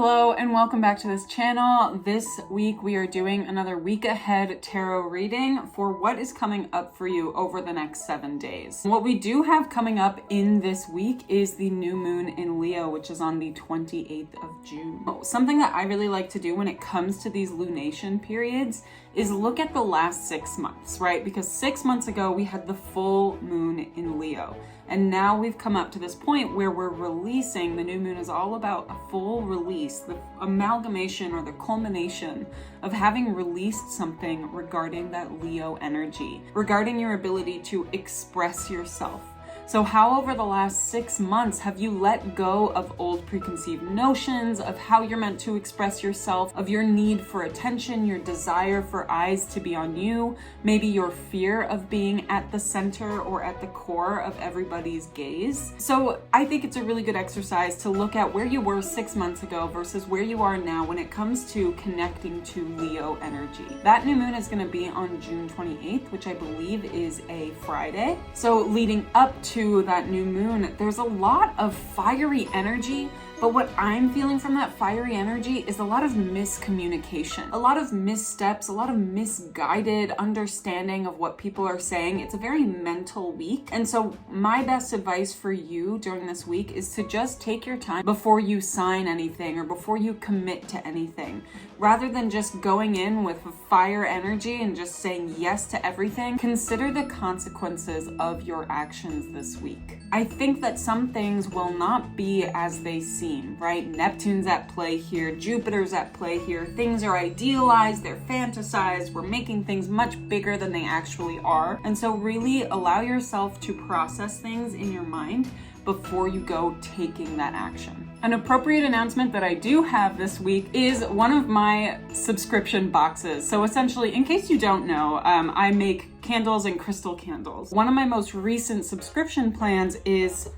Hello and welcome back to this channel. This week we are doing another week ahead tarot reading for what is coming up for you over the next 7 days. What we do have coming up in this week is the new moon in Leo, which is on the 28th of June. Something that I really like to do when it comes to these lunation periods is look at the last 6 months, right? Because 6 months ago we had the full moon in Leo. And now we've come up to this point where we're releasing. The new moon is all about a full release, the amalgamation or the culmination of having released something regarding that Leo energy, regarding your ability to express yourself. So how over the last 6 months have you let go of old preconceived notions of how you're meant to express yourself, of your need for attention, your desire for eyes to be on you, maybe your fear of being at the center or at the core of everybody's gaze? So I think it's a really good exercise to look at where you were 6 months ago versus where you are now when it comes to connecting to Leo energy. That new moon is going to be on June 28th, which I believe is a Friday. So leading up to that new moon, there's a lot of fiery energy, but what I'm feeling from that fiery energy is a lot of miscommunication, a lot of missteps, a lot of misguided understanding of what people are saying. It's a very mental week. And so my best advice for you during this week is to just take your time before you sign anything or before you commit to anything. Rather than just going in with fire energy and just saying yes to everything, consider the consequences of your actions this week. I think that some things will not be as they seem, right? Neptune's at play here, Jupiter's at play here. Things are idealized, they're fantasized, we're making things much bigger than they actually are. And so really allow yourself to process things in your mind before you go taking that action. An appropriate announcement that I do have this week is one of my subscription boxes. So essentially, in case you don't know, I make candles and crystal candles. One of my most recent subscription plans is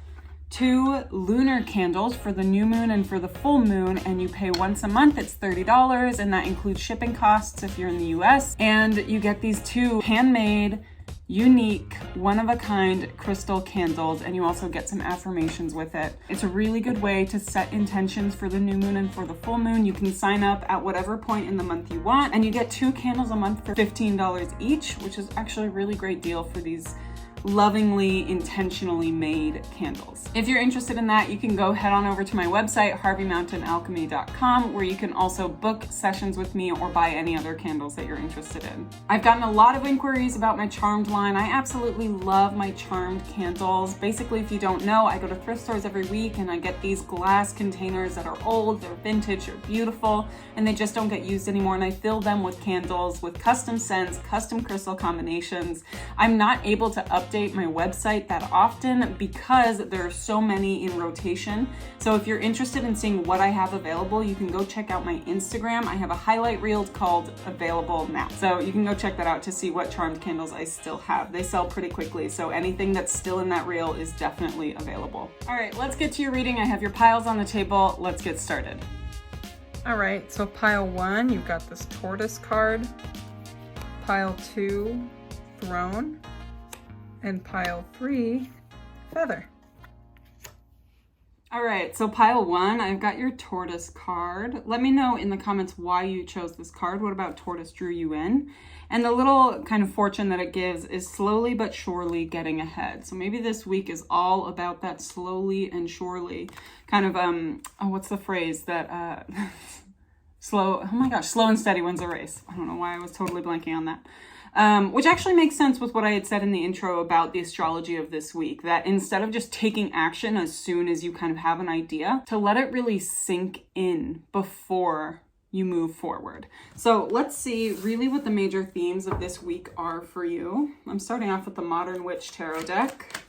2 lunar candles for the new moon and for the full moon, and you pay once a month. It's $30, and that includes shipping costs if you're in the US. And you get these 2 handmade, unique, one-of-a-kind crystal candles, and you also get some affirmations with it. It's a really good way to set intentions for the new moon and for the full moon. You can sign up at whatever point in the month you want, and you get 2 candles a month for $15 each, which is actually a really great deal for these lovingly, intentionally made candles. If you're interested in that, you can go head on over to my website, harveymountainalchemy.com, where you can also book sessions with me or buy any other candles that you're interested in. I've gotten a lot of inquiries about my Charmed line. I absolutely love my Charmed candles. Basically, if you don't know, I go to thrift stores every week and I get these glass containers that are old, they're vintage, they're beautiful, and they just don't get used anymore. And I fill them with candles, with custom scents, custom crystal combinations. I'm not able to update my website that often because there are so many in rotation. So if you're interested in seeing what I have available, you can go check out my Instagram. I have a highlight reel called Available Now. So you can go check that out to see what Charmed candles I still have. They sell pretty quickly, so anything that's still in that reel is definitely available. All right, let's get to your reading. I have your piles on the table. Let's get started. All right, so pile 1, you've got this tortoise card. Pile 2, throne. And pile 3, feather. All right, so pile 1, I've got your tortoise card. Let me know in the comments why you chose this card. What about tortoise drew you in? And the little kind of fortune that it gives is slowly but surely getting ahead. So maybe this week is all about that slowly and surely kind of, what's the phrase that, slow and steady wins a race. I don't know why I was totally blanking on that. Which actually makes sense with what I had said in the intro about the astrology of this week, that instead of just taking action as soon as you kind of have an idea, to let it really sink in before you move forward. So let's see really what the major themes of this week are for you. I'm starting off with the Modern Witch Tarot deck.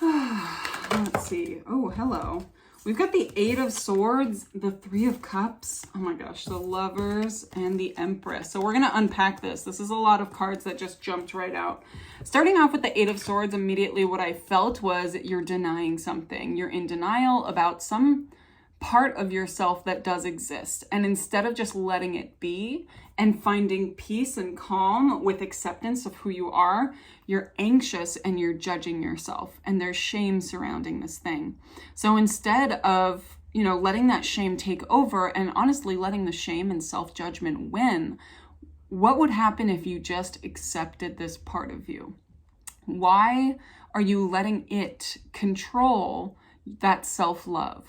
Let's see. Oh, hello. We've got the 8 of Swords, the 3 of Cups, oh my gosh, the Lovers, and the Empress. So we're going to unpack this. This is a lot of cards that just jumped right out. Starting off with the 8 of Swords, immediately what I felt was you're denying something. You're in denial about some part of yourself that does exist. And instead of just letting it be and finding peace and calm with acceptance of who you are, you're anxious and you're judging yourself. And there's shame surrounding this thing. So instead of letting that shame take over and honestly letting the shame and self-judgment win, what would happen if you just accepted this part of you? Why are you letting it control that self-love?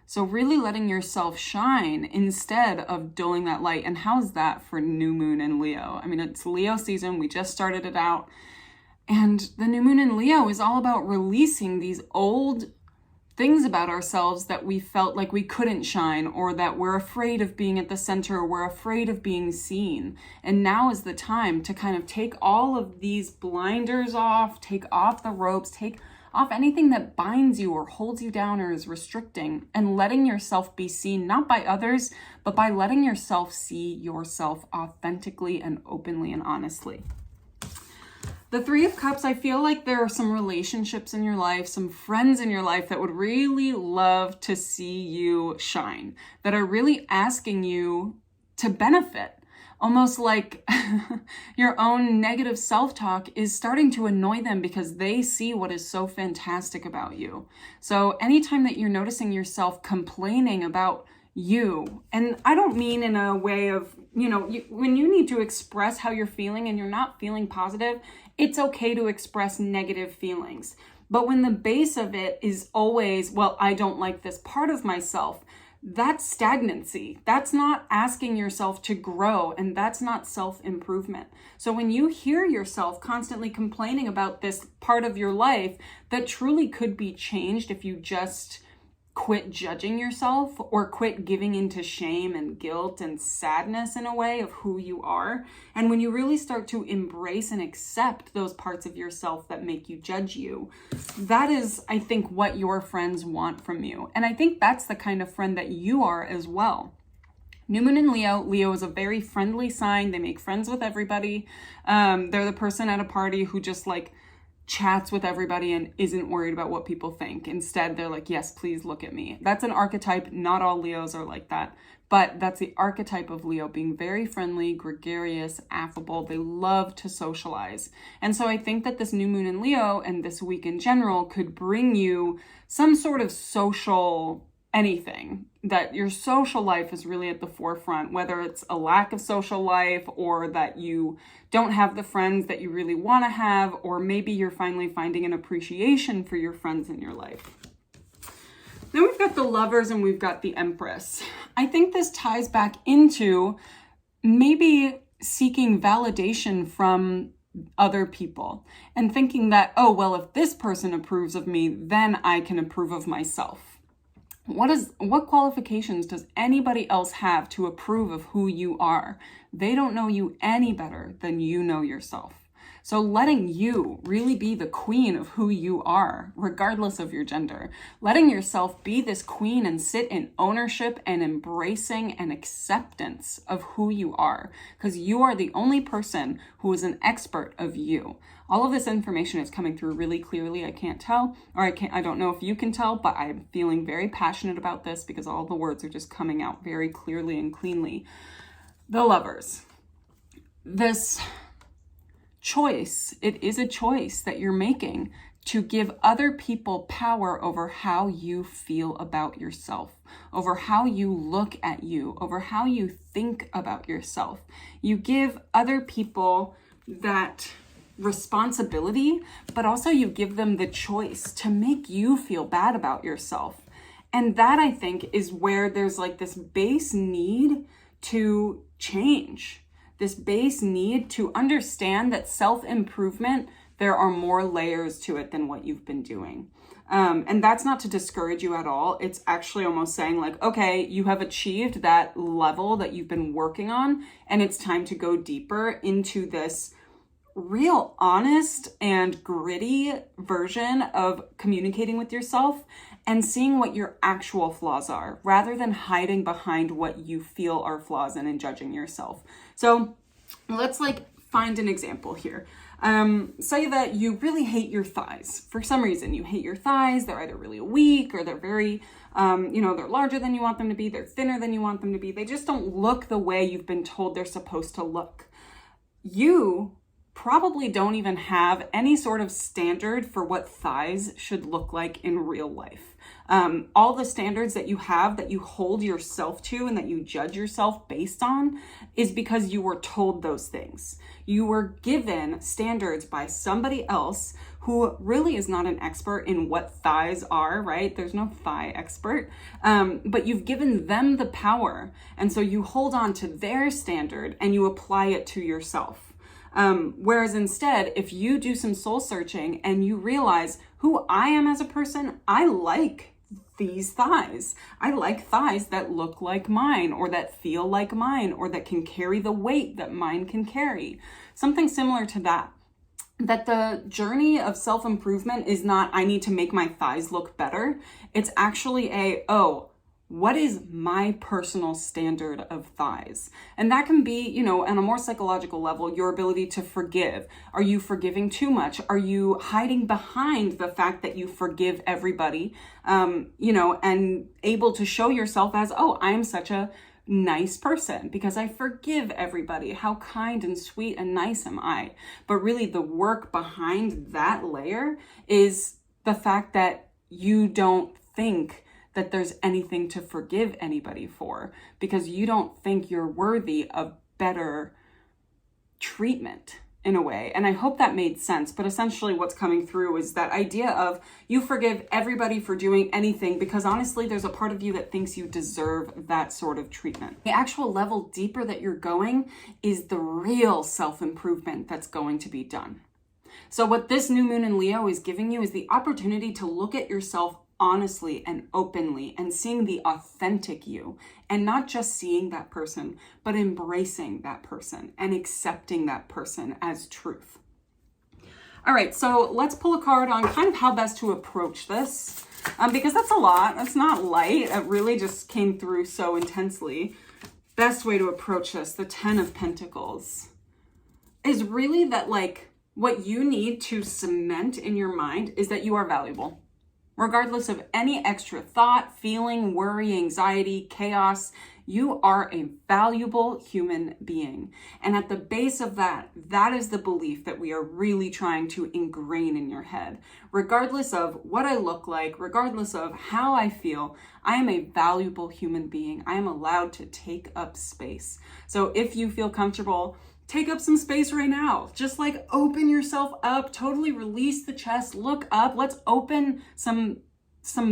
So really letting yourself shine instead of dulling that light. And how's that for new moon in Leo? I mean, it's Leo season. We just started it out. And the new moon in Leo is all about releasing these old things about ourselves that we felt like we couldn't shine, or that we're afraid of being at the center, or we're afraid of being seen. And now is the time to kind of take all of these blinders off, take off the ropes, take off anything that binds you or holds you down or is restricting, and letting yourself be seen, not by others, but by letting yourself see yourself authentically and openly and honestly. The Three of Cups, I feel like there are some relationships in your life, some friends in your life that would really love to see you shine, that are really asking you to benefit. Almost like your own negative self-talk is starting to annoy them because they see what is so fantastic about you. So anytime that you're noticing yourself complaining about you, and I don't mean in a way of, when you need to express how you're feeling and you're not feeling positive, it's okay to express negative feelings. But when the base of it is always, well, I don't like this part of myself, that's stagnancy. That's not asking yourself to grow, and that's not self-improvement. So when you hear yourself constantly complaining about this part of your life that truly could be changed if you just quit judging yourself or quit giving into shame and guilt and sadness in a way of who you are. And when you really start to embrace and accept those parts of yourself that make you judge you, that is, I think, what your friends want from you. And I think that's the kind of friend that you are as well. New moon in Leo. Leo is a very friendly sign. They make friends with everybody. They're the person at a party who just chats with everybody and isn't worried about what people think. Instead, they're like, yes, please look at me. That's an archetype. Not all Leos are like that, but that's the archetype of Leo, being very friendly, gregarious, affable. They love to socialize. And so I think that this new moon in Leo and this week in general could bring you some sort of social anything, that your social life is really at the forefront, whether it's a lack of social life or that you don't have the friends that you really want to have, or maybe you're finally finding an appreciation for your friends in your life. Then we've got the Lovers and we've got the Empress. I think this ties back into maybe seeking validation from other people and thinking that, oh, well, if this person approves of me, then I can approve of myself. What qualifications does anybody else have to approve of who you are? They don't know you any better than you know yourself. So letting you really be the queen of who you are, regardless of your gender, letting yourself be this queen and sit in ownership and embracing and acceptance of who you are, because you are the only person who is an expert of you. All of this information is coming through really clearly. I can't tell, or I don't know if you can tell, but I'm feeling very passionate about this because all the words are just coming out very clearly and cleanly. The Lovers. This choice, it is a choice that you're making to give other people power over how you feel about yourself, over how you look at you, over how you think about yourself. You give other people that responsibility, but also you give them the choice to make you feel bad about yourself. And that, I think, is where there's this base need to change. This base need to understand that self-improvement, there are more layers to it than what you've been doing. And that's not to discourage you at all. It's actually almost saying okay, you have achieved that level that you've been working on, and it's time to go deeper into this real honest and gritty version of communicating with yourself and seeing what your actual flaws are, rather than hiding behind what you feel are flaws and judging yourself. So let's find an example here. Say that you really hate your thighs. For some reason, you hate your thighs. They're either really weak or they're very, they're larger than you want them to be. They're thinner than you want them to be. They just don't look the way you've been told they're supposed to look. You probably don't even have any sort of standard for what thighs should look like in real life. All the standards that you have, that you hold yourself to and that you judge yourself based on, is because you were told those things. You were given standards by somebody else who really is not an expert in what thighs are, right? There's no thigh expert, but you've given them the power. And so you hold on to their standard and you apply it to yourself. Whereas instead, if you do some soul searching and you realize who I am as a person, I like these thighs. I like thighs that look like mine, or that feel like mine, or that can carry the weight that mine can carry. Something similar to that. That the journey of self-improvement is not, I need to make my thighs look better. It's actually what is my personal standard of thighs? And that can be, on a more psychological level, your ability to forgive. Are you forgiving too much? Are you hiding behind the fact that you forgive everybody, and able to show yourself as, I am such a nice person because I forgive everybody. How kind and sweet and nice am I? But really the work behind that layer is the fact that you don't think that there's anything to forgive anybody for, because you don't think you're worthy of better treatment in a way. And I hope that made sense. But essentially what's coming through is that idea of you forgive everybody for doing anything because honestly, there's a part of you that thinks you deserve that sort of treatment. The actual level deeper that you're going is the real self-improvement that's going to be done. So what this new moon in Leo is giving you is the opportunity to look at yourself honestly and openly and seeing the authentic you, and not just seeing that person, but embracing that person and accepting that person as truth. All right, so let's pull a card on kind of how best to approach this, because that's a lot. It's not light. It really just came through so intensely. Best way to approach this, the 10 of Pentacles, is really that what you need to cement in your mind is that you are valuable. Regardless of any extra thought, feeling, worry, anxiety, chaos, you are a valuable human being. And at the base of that is the belief that we are really trying to ingrain in your head. Regardless of what I look like, regardless of how I feel, I am a valuable human being. I am allowed to take up space. So if you feel comfortable, take up some space right now. Just open yourself up, totally release the chest, look up. Let's open some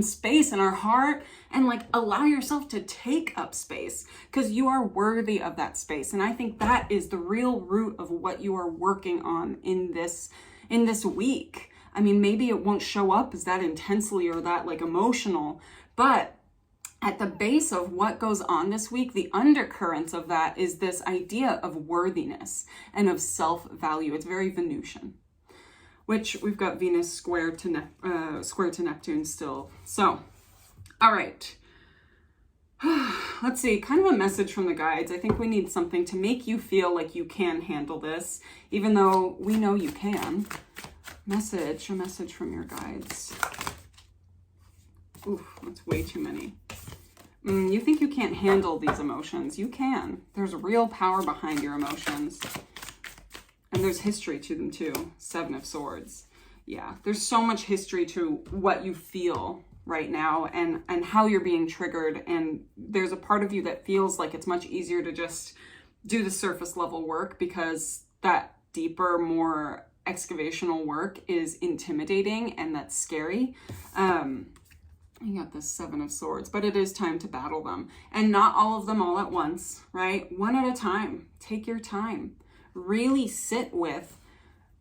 space in our heart and allow yourself to take up space, because you are worthy of that space. And I think that is the real root of what you are working on in this week. I mean, maybe it won't show up as that intensely or that emotional, but at the base of what goes on this week, the undercurrents of that is this idea of worthiness and of self-value. It's very Venusian, which we've got Venus square to Neptune still. So, all right. Let's see, kind of a message from the guides. I think we need something to make you feel like you can handle this, even though we know you can. A message from your guides. Oof, that's way too many. You think you can't handle these emotions. You can. There's real power behind your emotions. And there's history to them too. 7 of Swords. Yeah, there's so much history to what you feel right now and how you're being triggered. And there's a part of you that feels like it's much easier to just do the surface level work, because that deeper, more excavational work is intimidating and that's scary. You got this 7 of Swords, but it is time to battle them. And not all of them all at once, right? One at a time. Take your time. Really sit with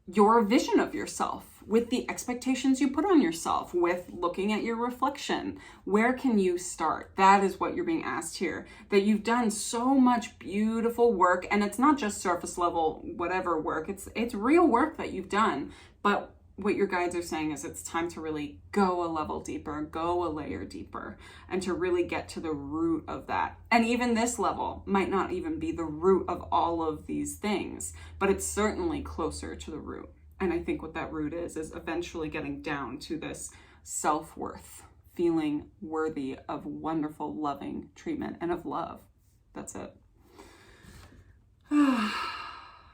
your vision of yourself, with the expectations you put on yourself, with looking at your reflection. Where can you start? That is what you're being asked here. That you've done so much beautiful work, and it's not just surface level, whatever work. It's real work that you've done. But what your guides are saying is it's time to really go a level deeper, go a layer deeper, and to really get to the root of that. And even this level might not even be the root of all of these things, but it's certainly closer to the root. And I think what that root is eventually getting down to this self-worth, feeling worthy of wonderful, loving treatment and of love. That's it.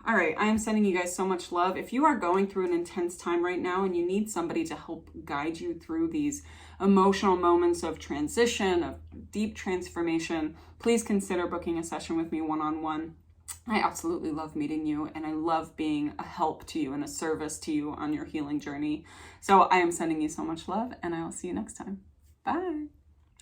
All right, I am sending you guys so much love. If you are going through an intense time right now and you need somebody to help guide you through these emotional moments of transition, of deep transformation, please consider booking a session with me one-on-one. I absolutely love meeting you, and I love being a help to you and a service to you on your healing journey. So I am sending you so much love, and I will see you next time. Bye.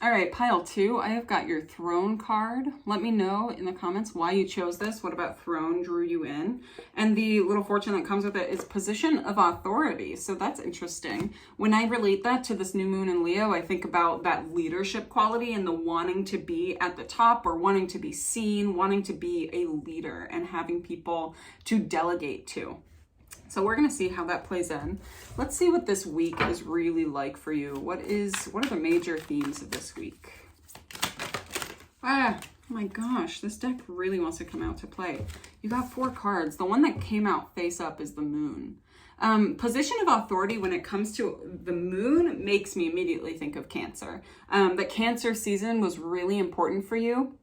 All right, pile 2, I have got your Throne card. Let me know in the comments why you chose this. What about Throne drew you in? And the little fortune that comes with it is position of authority. So that's interesting. When I relate that to this new moon in Leo, I think about that leadership quality and the wanting to be at the top, or wanting to be seen, wanting to be a leader and having people to delegate to. So we're going to see how that plays in. Let's see what this week is really like for you. What are the major themes of this week? Oh my gosh, this deck really wants to come out to play. You got 4 cards. The one that came out face up is the moon. Position of authority when it comes to the moon makes me immediately think of Cancer. The Cancer season was really important for you.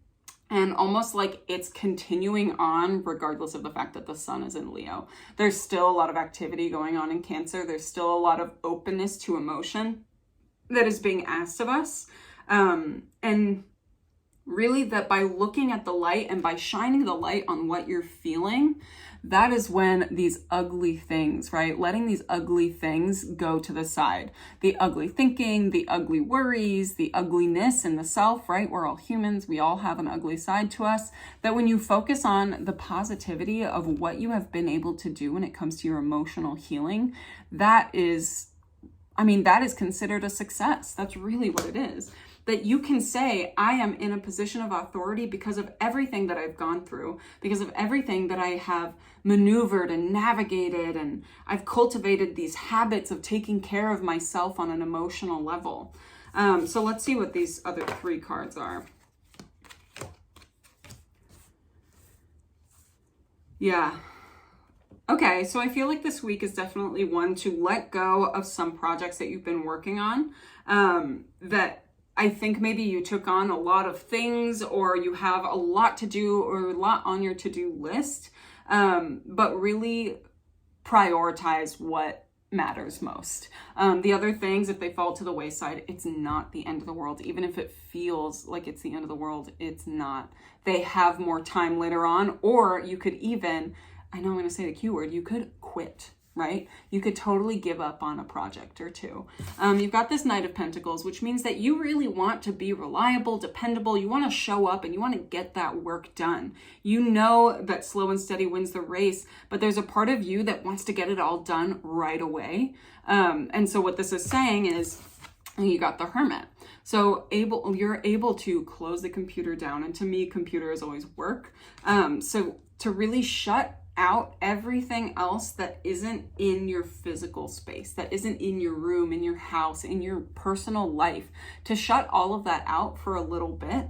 And almost like it's continuing on regardless of the fact that the sun is in Leo. There's still a lot of activity going on in Cancer. There's still a lot of openness to emotion that is being asked of us. And really that by looking at the light and by shining the light on what you're feeling, that is when these ugly things, right? Letting these ugly things go to the side. The ugly thinking, the ugly worries, the ugliness in the self, right? We're all humans. We all have an ugly side to us. That when you focus on the positivity of what you have been able to do when it comes to your emotional healing, that is considered a success. That's really what it is. That you can say, I am in a position of authority because of everything that I've gone through, because of everything that I have maneuvered and navigated, and I've cultivated these habits of taking care of myself on an emotional level. So let's see what these other 3 cards are. Yeah. Okay, so I feel like this week is definitely one to let go of some projects that you've been working on, that I think maybe you took on a lot of things, or you have a lot to do or a lot on your to-do list, but really prioritize what matters most. The other things, if they fall to the wayside, it's not the end of the world. Even if it feels like it's the end of the world, it's not. They have more time later on, or you could even, I know I'm going to say the Q word, you could quit. Right? You could totally give up on a project or 2. You've got this Knight of Pentacles, which means that you really want to be reliable, dependable. You want to show up and you want to get that work done. You know that slow and steady wins the race, but there's a part of you that wants to get it all done right away. And so what this is saying is, you got the Hermit. So you're able to close the computer down. And to me, computer is always work. So to really shut out everything else that isn't in your physical space, that isn't in your room, in your house, in your personal life, to shut all of that out for a little bit.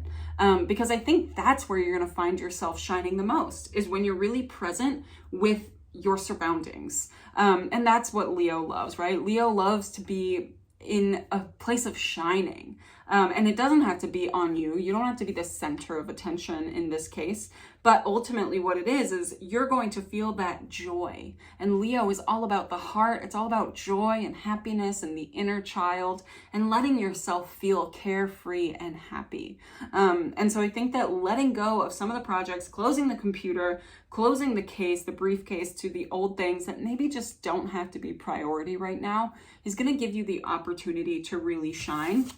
Because I think that's where you're going to find yourself shining the most, is when you're really present with your surroundings. And that's what Leo loves, right? Leo loves to be in a place of shining. And it doesn't have to be on you. You don't have to be the center of attention in this case. But ultimately what it is you're going to feel that joy. And Leo is all about the heart. It's all about joy and happiness and the inner child and letting yourself feel carefree and happy. And so I think that letting go of some of the projects, closing the computer, closing the case, the briefcase to the old things that maybe just don't have to be priority right now, is going to give you the opportunity to really shine.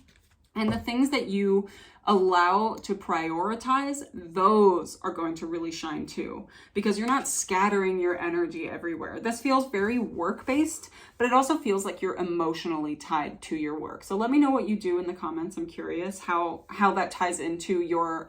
And the things that you allow to prioritize, those are going to really shine too, because you're not scattering your energy everywhere. This feels very work-based, but it also feels like you're emotionally tied to your work. So let me know what you do in the comments. I'm curious how that ties into your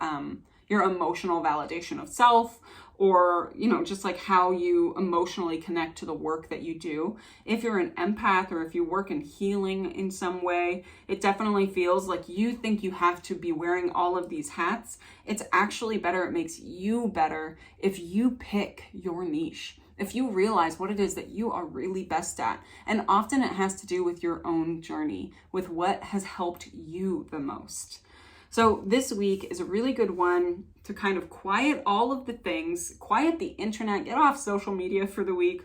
emotional validation of self, or, just like how you emotionally connect to the work that you do. If you're an empath, or if you work in healing in some way, it definitely feels like you think you have to be wearing all of these hats. It's actually better. It makes you better if you pick your niche, if you realize what it is that you are really best at. And often it has to do with your own journey, with what has helped you the most. So this week is a really good one to kind of quiet all of the things, quiet the internet, get off social media for the week.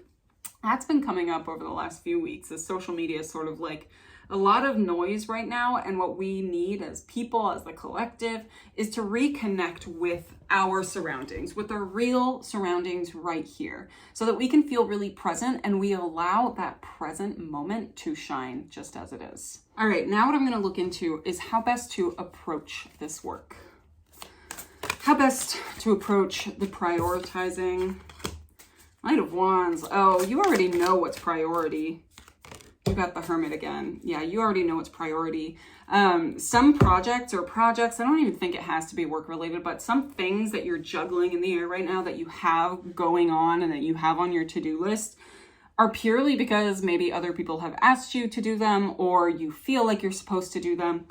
That's been coming up over the last few weeks. As social media is sort of like a lot of noise right now, and what we need as people, as the collective, is to reconnect with our surroundings, with our real surroundings right here, so that we can feel really present and we allow that present moment to shine just as it is. All right, now what I'm going to look into is how best to approach this work. How best to approach the prioritizing. Knight of Wands. Oh, you already know what's priority. You got the Hermit again. Yeah, you already know what's priority. Some projects, I don't even think it has to be work related, but some things that you're juggling in the air right now that you have going on and that you have on your to-do list are purely because maybe other people have asked you to do them, or you feel like you're supposed to do them.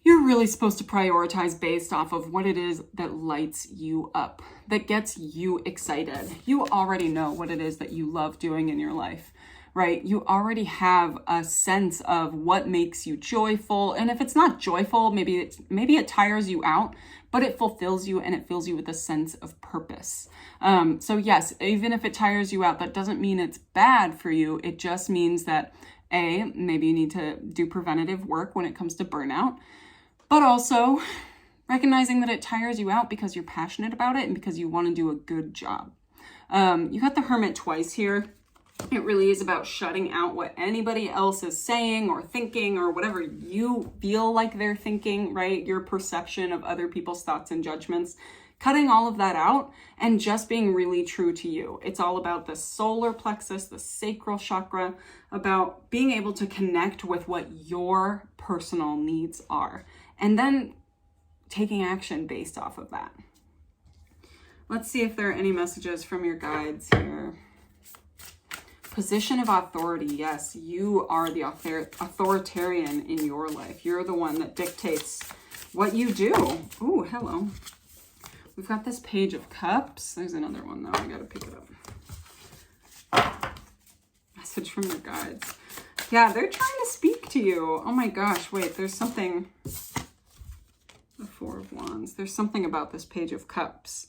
You're really supposed to prioritize based off of what it is that lights you up, that gets you excited. You already know what it is that you love doing in your life, right? You already have a sense of what makes you joyful. And if it's not joyful, maybe it tires you out, but it fulfills you and it fills you with a sense of purpose. So yes, even if it tires you out, that doesn't mean it's bad for you. It just means that maybe you need to do preventative work when it comes to burnout, but also recognizing that it tires you out because you're passionate about it and because you want to do a good job. You got the Hermit twice here. It really is about shutting out what anybody else is saying or thinking or whatever you feel like they're thinking, right? Your perception of other people's thoughts and judgments. Cutting all of that out and just being really true to you. It's all about the solar plexus, the sacral chakra, about being able to connect with what your personal needs are, and then taking action based off of that. Let's see if there are any messages from your guides here. Position of authority. Yes, you are the authoritarian in your life. You're the one that dictates what you do. Ooh, hello. We've got this Page of Cups. There's another one though. I gotta pick it up. Message from your guides. Yeah, they're trying to speak to you. Oh my gosh, wait, there's something. The Four of Wands. There's something about this Page of Cups.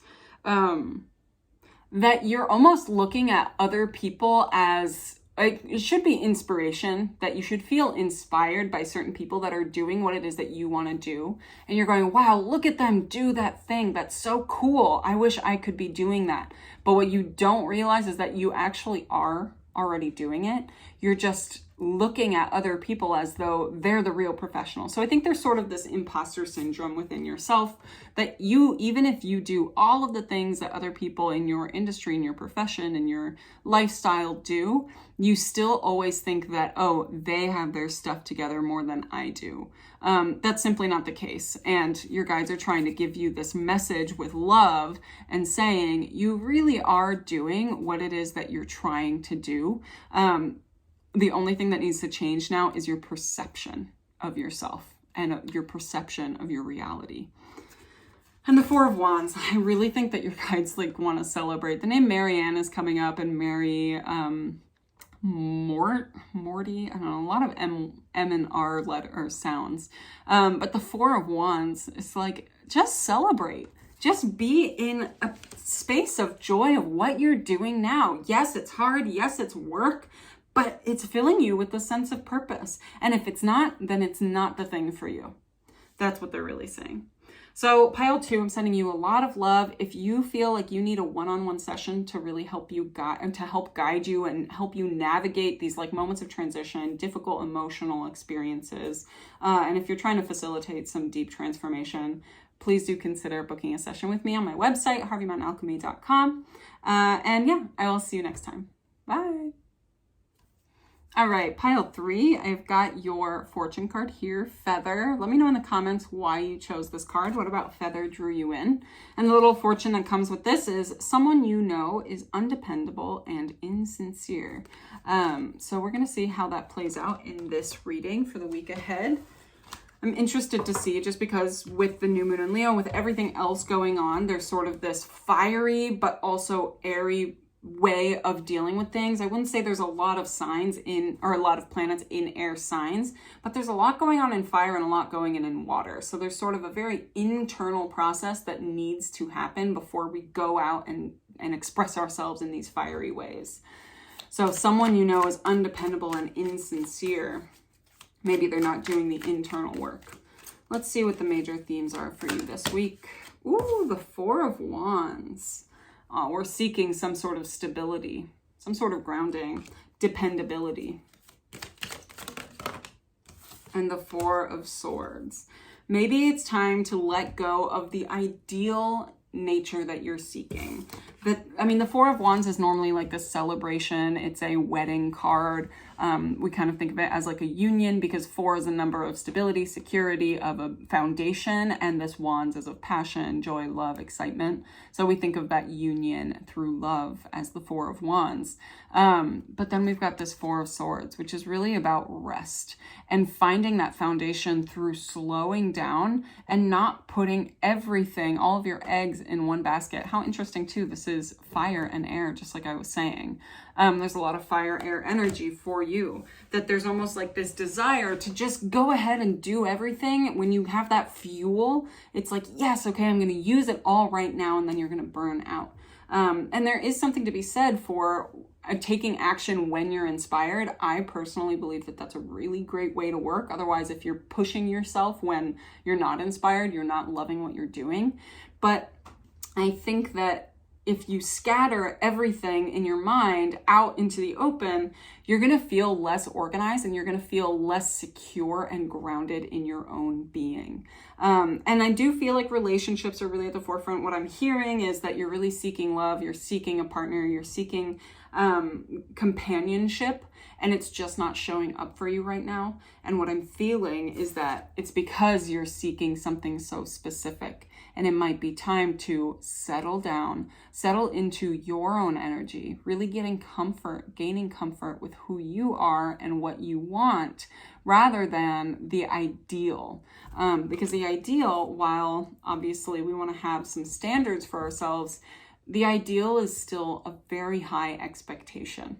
That you're almost looking at other people as, like, it should be inspiration, that you should feel inspired by certain people that are doing what it is that you want to do. And you're going, wow, look at them do that thing. That's so cool. I wish I could be doing that. But what you don't realize is that you actually are already doing it. You're just looking at other people as though they're the real professional. So I think there's sort of this imposter syndrome within yourself that you, even if you do all of the things that other people in your industry, in your profession, in your lifestyle do, you still always think that, oh, they have their stuff together more than I do. That's simply not the case. And your guides are trying to give you this message with love and saying you really are doing what it is that you're trying to do. The only thing that needs to change now is your perception of yourself and your perception of your reality. And the Four of Wands, I really think that your guides want to celebrate. The name Marianne is coming up, and Mary, Morty, I don't know, a lot of M and R letter sounds. But the Four of Wands is just celebrate. Just be in a space of joy of what you're doing now. Yes, it's hard. Yes, it's work. But it's filling you with a sense of purpose. And if it's not, then it's not the thing for you. That's what they're really saying. So pile 2, I'm sending you a lot of love. If you feel like you need a one-on-one session to really help you guide you and help you navigate these moments of transition, difficult emotional experiences, and if you're trying to facilitate some deep transformation, please do consider booking a session with me on my website, harveymountainalchemy.com. And yeah, I will see you next time. Bye. All right, pile 3, I've got your fortune card here, Feather. Let me know in the comments why you chose this card. What about Feather drew you in? And the little fortune that comes with this is someone you know is undependable and insincere. So we're going to see how that plays out in this reading for the week ahead. I'm interested to see, just because with the new moon in Leo, with everything else going on, there's sort of this fiery but also airy way of dealing with things. I wouldn't say there's a lot of signs in, or a lot of planets in air signs, but there's a lot going on in fire and a lot going in water. So there's sort of a very internal process that needs to happen before we go out and express ourselves in these fiery ways. So if someone you know is undependable and insincere, maybe they're not doing the internal work. Let's see what the major themes are for you this week. Ooh, the Four of Wands. We're seeking some sort of stability, some sort of grounding, dependability. And the Four of Swords. Maybe it's time to let go of the ideal nature that you're seeking. The Four of Wands is normally like this celebration. It's a wedding card. We kind of think of it as like a union because 4 is a number of stability, security, of a foundation, and this Wands is of passion, joy, love, excitement. So we think of that union through love as the Four of Wands. But then we've got this Four of Swords, which is really about rest and finding that foundation through slowing down and not putting everything, all of your eggs in one basket. How interesting too, this is fire and air, just like I was saying. There's a lot of fire air energy for you, that there's almost like this desire to just go ahead and do everything. When you have that fuel, it's like, yes, okay, I'm going to use it all right now, and then you're going to burn out. And there is something to be said for taking action when you're inspired. I personally believe that that's a really great way to work. Otherwise, if you're pushing yourself when you're not inspired, you're not loving what you're doing. But I think that if you scatter everything in your mind out into the open, you're going to feel less organized and you're going to feel less secure and grounded in your own being. And I do feel like relationships are really at the forefront. What I'm hearing is that you're really seeking love, you're seeking a partner, you're seeking companionship, and it's just not showing up for you right now. And what I'm feeling is that it's because you're seeking something so specific. And it might be time to settle down, settle into your own energy, really gaining comfort with who you are and what you want, rather than the ideal. Because the ideal, while obviously we want to have some standards for ourselves, the ideal is still a very high expectation,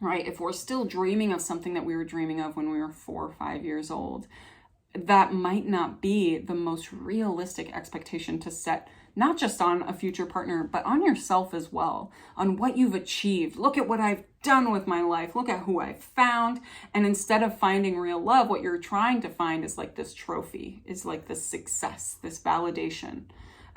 right? If we're still dreaming of something that we were dreaming of when we were 4 or 5 years old, that might not be the most realistic expectation to set, not just on a future partner, but on yourself as well, on what you've achieved. Look at what I've done with my life. Look at who I've found. And instead of finding real love, what you're trying to find is like this trophy, is like this success, this validation.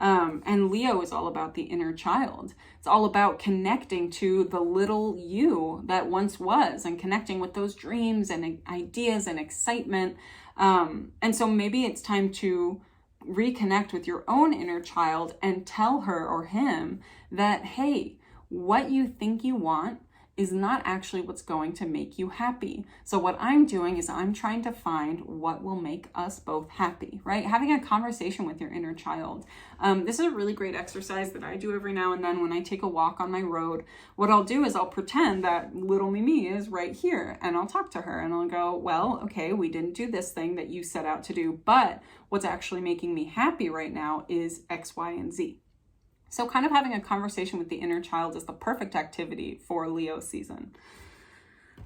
And Leo is all about the inner child. It's all about connecting to the little you that once was and connecting with those dreams and ideas and excitement. And so maybe it's time to reconnect with your own inner child and tell her or him that, hey, what you think you want is not actually what's going to make you happy. So what I'm doing is I'm trying to find what will make us both happy, right? Having a conversation with your inner child. This is a really great exercise that I do every now and then when I take a walk on my road. What I'll do is I'll pretend that little Mimi is right here, and I'll talk to her and I'll go, well, okay, we didn't do this thing that you set out to do, but what's actually making me happy right now is X, Y, and Z. So kind of having a conversation with the inner child is the perfect activity for Leo season.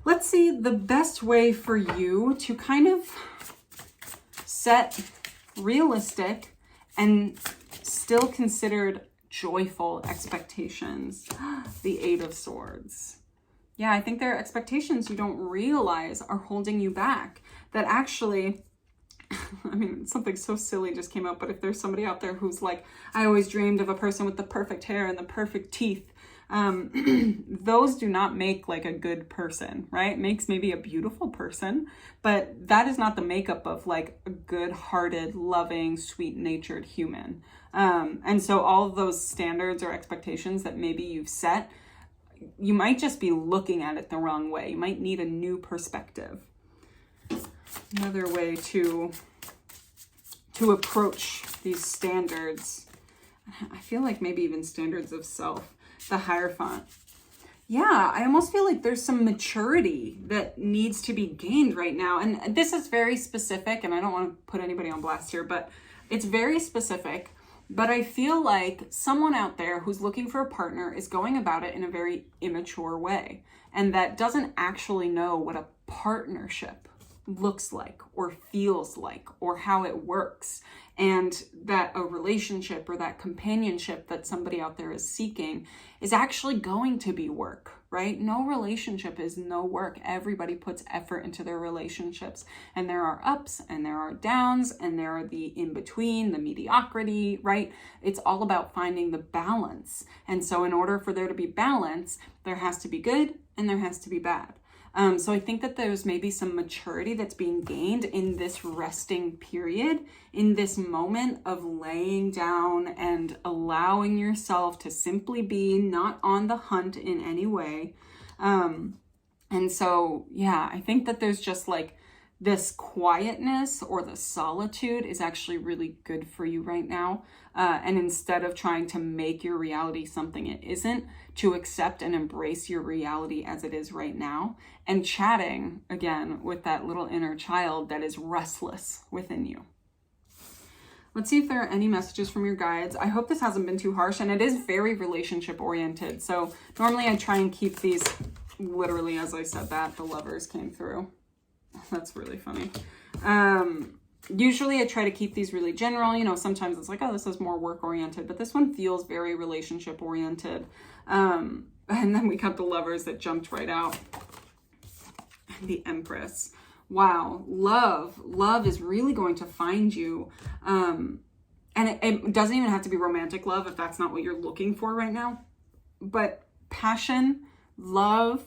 Let's see the best way for you to kind of set realistic and still considered joyful expectations. The Eight of Swords. Yeah, I think there are expectations you don't realize are holding you back. That actually, I mean, something so silly just came up, but if there's somebody out there who's like, I always dreamed of a person with the perfect hair and the perfect teeth, those do not make like a good person, right? Makes maybe a beautiful person, but that is not the makeup of like a good-hearted, loving, sweet-natured human. And so all of those standards or expectations that maybe you've set, you might just be looking at it the wrong way. You might need a new perspective. Another way to approach these standards, I feel like maybe even standards of self, the Hierophant. Yeah, I almost feel like there's some maturity that needs to be gained right now. And this is very specific, and I don't want to put anybody on blast here, but it's very specific But I feel like someone out there who's looking for a partner is going about it in a very immature way, and that doesn't actually know what a partnership looks like or feels like or how it works, and that a relationship or that companionship that somebody out there is seeking is actually going to be work, right? No relationship is no work. Everybody puts effort into their relationships, and there are ups and there are downs and there are the in-between, the mediocrity, right? It's all about finding the balance. And so in order for there to be balance, there has to be good and there has to be bad. So I think that there's maybe some maturity that's being gained in this resting period, in this moment of laying down and allowing yourself to simply be, not on the hunt in any way. And so, yeah, I think that there's just like this quietness or the solitude is actually really good for you right now. And instead of trying to make your reality something it isn't, to accept and embrace your reality as it is right now, and chatting again with that little inner child that is restless within you. Let's see if there are any messages from your guides. I hope this hasn't been too harsh, and it is very relationship oriented. So normally I try and keep these literally as I said that, the Lovers came through. That's really funny. Usually I try to keep these really general, you know, sometimes it's like, oh, this is more work oriented, but this one feels very relationship oriented. And then we got the Lovers that jumped right out. The Empress. Wow. Love is really going to find you. And it doesn't even have to be romantic love if that's not what you're looking for right now, but passion, love,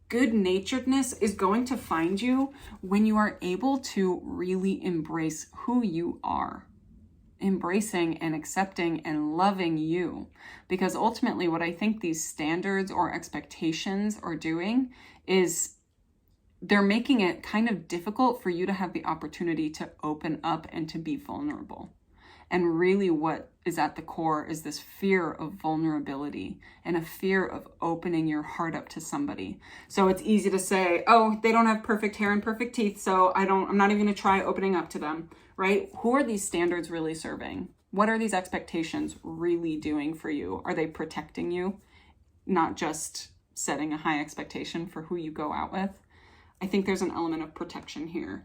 good-naturedness is going to find you when you are able to really embrace who you are, embracing and accepting and loving you. Because ultimately what I think these standards or expectations are doing is they're making it kind of difficult for you to have the opportunity to open up and to be vulnerable. And really what is at the core is this fear of vulnerability and a fear of opening your heart up to somebody. So it's easy to say, oh, they don't have perfect hair and perfect teeth, so I'm not even gonna try opening up to them, right? Who are these standards really serving? What are these expectations really doing for you? Are they protecting you? Not just setting a high expectation for who you go out with? I think there's an element of protection here,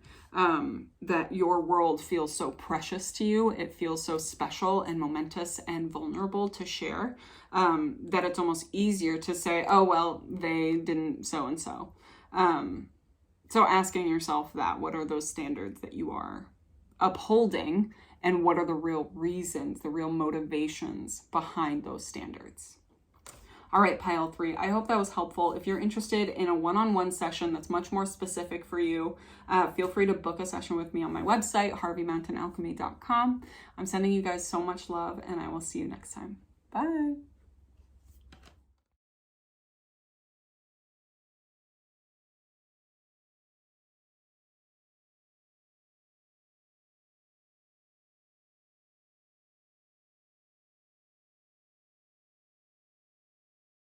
that your world feels so precious to you. It feels so special and momentous and vulnerable to share, that it's almost easier to say, oh, well, they didn't so-and-so. So asking yourself that, what are those standards that you are upholding, and what are the real reasons, the real motivations behind those standards? All right, pile 3, I hope that was helpful. If you're interested in a one-on-one session that's much more specific for you, feel free to book a session with me on my website, harveymountainalchemy.com. I'm sending you guys so much love, and I will see you next time. Bye.